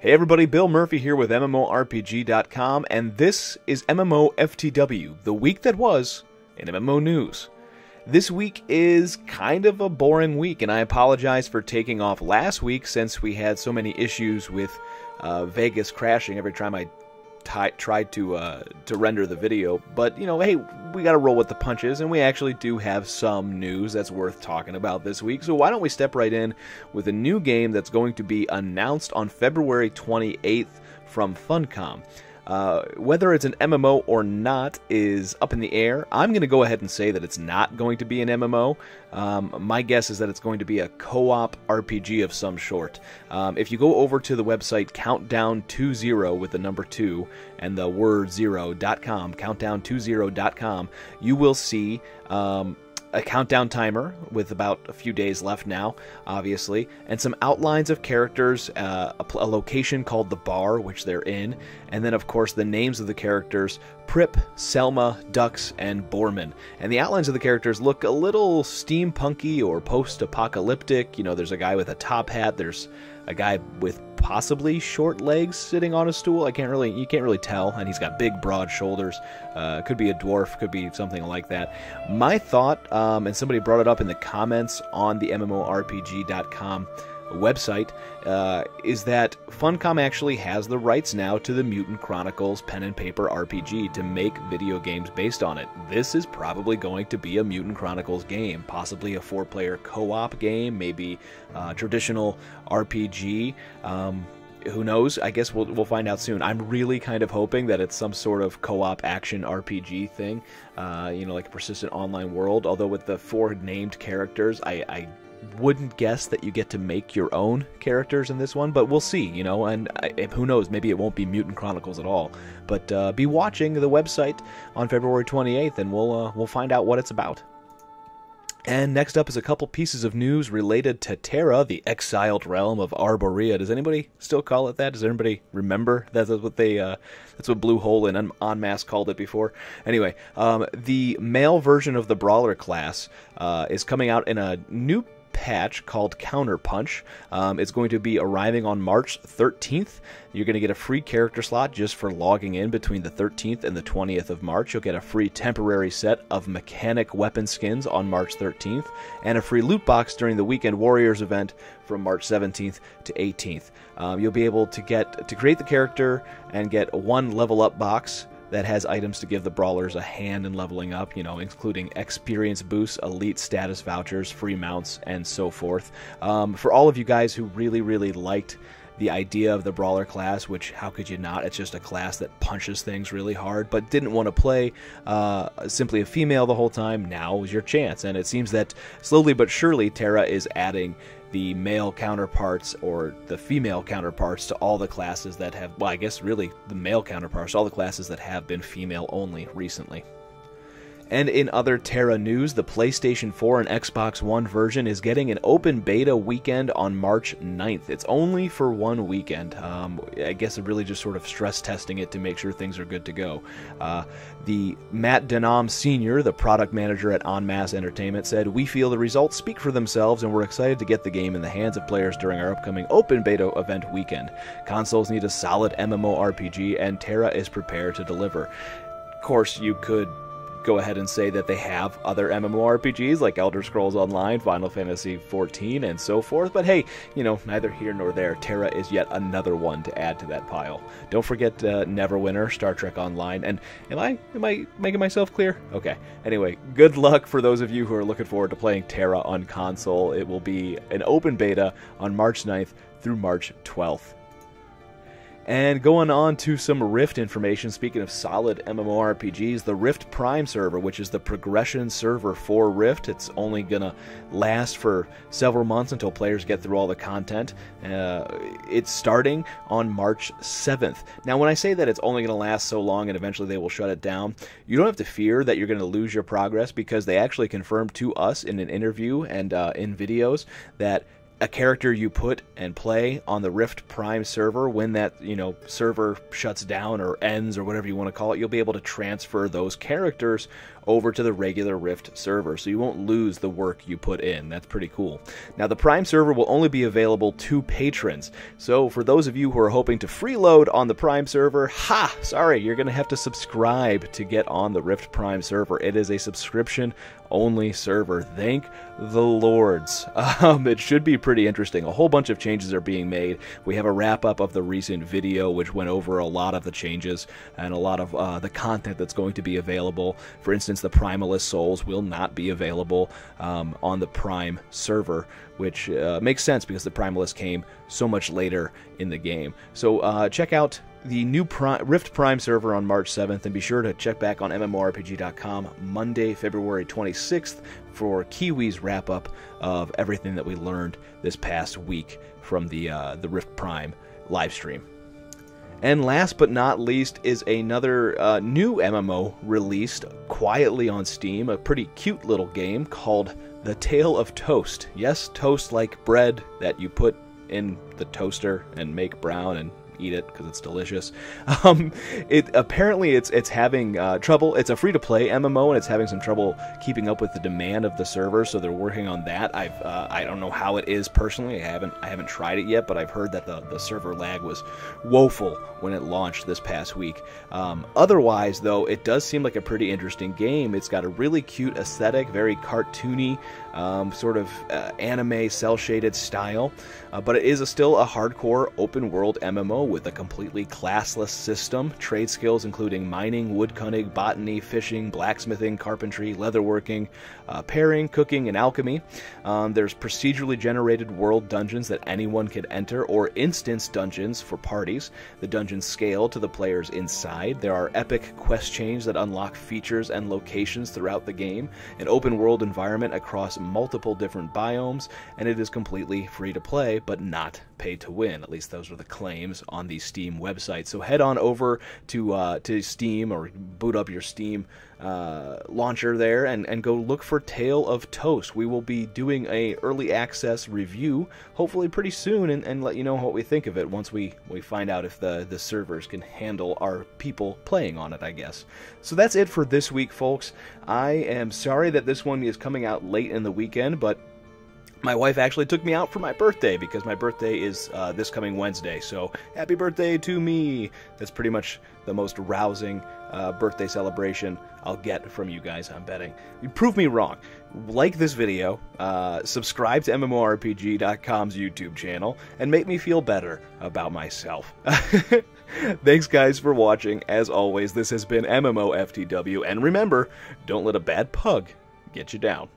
Hey everybody, Bill Murphy here with MMORPG.com, and this is MMO FTW, the week that was in MMO news. This week is kind of a boring week, and I apologize for taking off last week since we had so many issues with Vegas crashing every time I tried to render the video. But, you know, hey, we gotta roll with the punches, and we actually do have some news that's worth talking about this week. So why don't we step right in with a new game that's going to be announced on February 28th from Funcom. Whether it's an MMO or not is up in the air. I'm going to go ahead and say that it's not going to be an MMO. My guess is that it's going to be a co-op RPG of some sort. If you go over to the website countdown20 with the number 2 and the word 0.com, countdown20.com, you will see a countdown timer with about a few days left now, obviously, and some outlines of characters, a location called the bar, which they're in, and then, of course, the names of the characters, Prip, Selma, Dux, and Borman. And the outlines of the characters look a little steampunky or post-apocalyptic. You know, there's a guy with a top hat, there's a guy with possibly short legs sitting on a stool. You can't really tell, and he's got big broad shoulders. Could be a dwarf, could be something like that. My thought, and somebody brought it up in the comments on the MMORPG.com website, is that Funcom actually has the rights now to the Mutant Chronicles pen and paper RPG to make video games based on it. This is probably going to be a Mutant Chronicles game, possibly a 4-player co-op game, maybe traditional RPG. Who knows? I guess we'll find out soon. I'm really kind of hoping that it's some sort of co-op action RPG thing, you know, like a persistent online world. Although with the 4 named characters, I wouldn't guess that you get to make your own characters in this one, but we'll see, you know, and who knows, maybe it won't be Mutant Chronicles at all. But be watching the website on February 28th, and we'll find out what it's about. And next up is a couple pieces of news related to Terra, the exiled realm of Arborea. Does anybody still call it that? Does anybody remember that's what that's what Bluehole and Enmasse called it before? Anyway, the male version of the Brawler class is coming out in a new patch called Counterpunch. It's going to be arriving on March 13th. You're going to get a free character slot just for logging in between the 13th and the 20th of March. You'll get a free temporary set of mechanic weapon skins on March 13th, and a free loot box during the Weekend Warriors event from March 17th to 18th. You'll be able to create the character and get one level up box that has items to give the brawlers a hand in leveling up, you know, including experience boosts, elite status vouchers, free mounts, and so forth. For all of you guys who really liked the idea of the Brawler class, which, how could you not? It's just a class that punches things really hard, but didn't want to play simply a female the whole time, now is your chance. And it seems that slowly but surely Terra is adding the male counterparts or the female counterparts to all the classes that have, well, I guess really the male counterparts to all the classes that have been female only recently. And in other Terra news, the PlayStation 4 and Xbox One version is getting an open beta weekend on March 9th. It's only for one weekend. I guess they're really just sort of stress testing it to make sure things are good to go. The Matt Denham Sr., the product manager at Enmasse Entertainment, said, "We feel the results speak for themselves, and we're excited to get the game in the hands of players during our upcoming open beta event weekend. Consoles need a solid MMORPG, and Terra is prepared to deliver." Of course, you could go ahead and say that they have other MMORPGs like Elder Scrolls Online, Final Fantasy XIV, and so forth, but hey, you know, neither here nor there. Terra is yet another one to add to that pile. Don't forget Neverwinter, Star Trek Online, and am I making myself clear? Okay. Anyway, good luck for those of you who are looking forward to playing Terra on console. It will be an open beta on March 9th through March 12th. And going on to some Rift information, speaking of solid MMORPGs, the Rift Prime server, which is the progression server for Rift, it's only going to last for several months until players get through all the content. It's starting on March 7th. Now, when I say that it's only going to last so long and eventually they will shut it down, you don't have to fear that you're going to lose your progress, because they actually confirmed to us in an interview and in videos that a character you put and play on the Rift Prime server, when that, server shuts down or ends or whatever you want to call it, you'll be able to transfer those characters over to the regular Rift server, so you won't lose the work you put in. That's pretty cool. Now, the Prime server will only be available to patrons, so for those of you who are hoping to freeload on the Prime server, sorry, you're going to have to subscribe to get on the Rift Prime server. It is a subscription-only server. Thank the lords. It should be pretty interesting. A whole bunch of changes are being made. We have a wrap-up of the recent video, which went over a lot of the changes and a lot of the content that's going to be available. For instance, the Primalist Souls will not be available on the Prime server, which makes sense because the Primalist came so much later in the game. So check out the new Rift Prime server on March 7th, and be sure to check back on MMORPG.com Monday, February 26th for Kiwi's wrap-up of everything that we learned this past week from the Rift Prime livestream. And last but not least is another new MMO released quietly on Steam, a pretty cute little game called The Tale of Toast. Yes, toast like bread that you put in the toaster and make brown and eat it because it's delicious. Apparently it's having trouble. It's a free-to-play MMO, and it's having some trouble keeping up with the demand of the server, so they're working on that. I don't know how it is personally. I haven't tried it yet, but I've heard that the server lag was woeful when it launched this past week. Otherwise, though, it does seem like a pretty interesting game. It's got a really cute aesthetic, very cartoony, sort of anime cel-shaded style, but it is still a hardcore open-world MMO with a completely classless system. Trade skills including mining, woodcutting, botany, fishing, blacksmithing, carpentry, leatherworking, pairing, cooking, and alchemy. There's procedurally generated world dungeons that anyone can enter, or instance dungeons for parties. The dungeons scale to the players inside. There are epic quest chains that unlock features and locations throughout the game, an open world environment across multiple different biomes, and it is completely free to play, but not pay to win. At least those are the claims on the Steam website. So head on over to Steam, or boot up your Steam launcher there, and go look for Tale of Toast. We will be doing a early access review hopefully pretty soon, and let you know what we think of it once we find out if the servers can handle our people playing on it, I guess. So that's it for this week, folks. I am sorry that this one is coming out late in the weekend, but my wife actually took me out for my birthday, because my birthday is this coming Wednesday, so happy birthday to me! That's pretty much the most rousing birthday celebration I'll get from you guys, I'm betting. You prove me wrong. Like this video, subscribe to MMORPG.com's YouTube channel, and make me feel better about myself. Thanks guys for watching. As always, this has been MMOFTW, and remember, don't let a bad pug get you down.